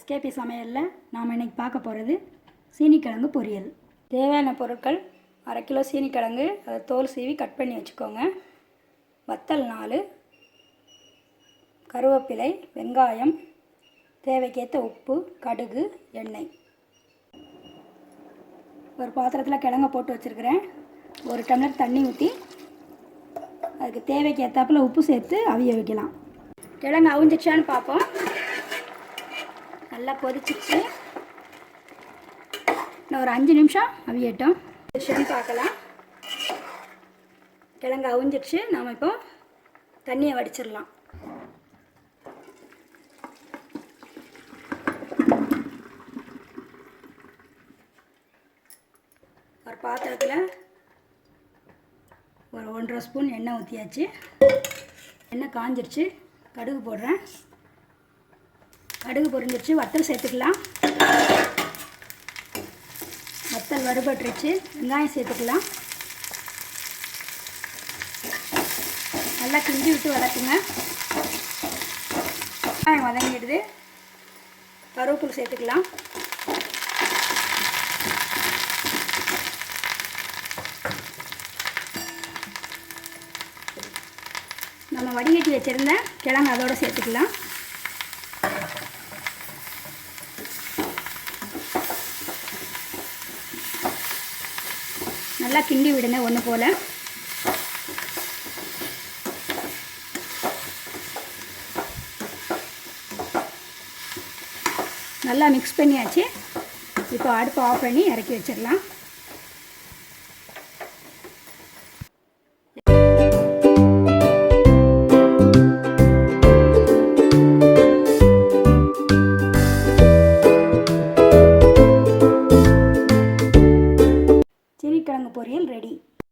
SKB சமையலில் நாம் இன்றைக்கி பார்க்க போகிறது சீனிக்கிழங்கு பொரியல். தேவையான பொருட்கள்: அரை கிலோ சீனிக்கிழங்கு, அதை தோல் சீவி கட் பண்ணி வச்சுக்கோங்க. வத்தல் 4, கருவேப்பிலை, வெங்காயம், தேவைக்கேற்ற உப்பு, கடுகு, எண்ணெய். ஒரு பாத்திரத்தில் கிழங்க போட்டு வச்சுருக்கிறேன். 1 டம்ளர் தண்ணி ஊற்றி அதுக்கு தேவைக்கு ஏற்றாப்புல உப்பு சேர்த்து அவிய வைக்கலாம். கிழங்கு அவிஞ்சிச்சான்னு பார்ப்போம். நல்லா கொதிச்சிச்சு. இன்னும் ஒரு 5 நிமிஷம் அவியட்டும். பார்க்கலாம். கிழங்கு அவிஞ்சிடுச்சு. நாம் இப்போ தண்ணியை வடிச்சிடலாம். ஒரு பாத்திரத்தில் ஒரு 1.5 ஸ்பூன் எண்ணெய் ஊற்றியாச்சு. எண்ணெய் காஞ்சிருச்சு. கடுகு போடுறேன். கடுகு பொரிஞ்சிருச்சு. வத்தல் சேர்த்துக்கலாம். வத்தல் வறுபட்டுருச்சு. வெங்காயம் சேர்த்துக்கலாம். நல்லா கிண்டி விட்டு வதக்குங்க. வெங்காயம் வதங்கிடுது. கருவேப்பிலை சேர்த்துக்கலாம். நம்ம வடிகட்டி வச்சுருந்த கிழங்கு அதோடு சேர்த்துக்கலாம். நல்லா கிண்டி விடுங்க ஒன்று போல். நல்லா மிக்ஸ் பண்ணியாச்சு. இப்போ அடுப்பு ஆஃப் பண்ணி இறக்கி வச்சிடலாம். சீனிக்கிழங்கு பொரியல் ரெடி.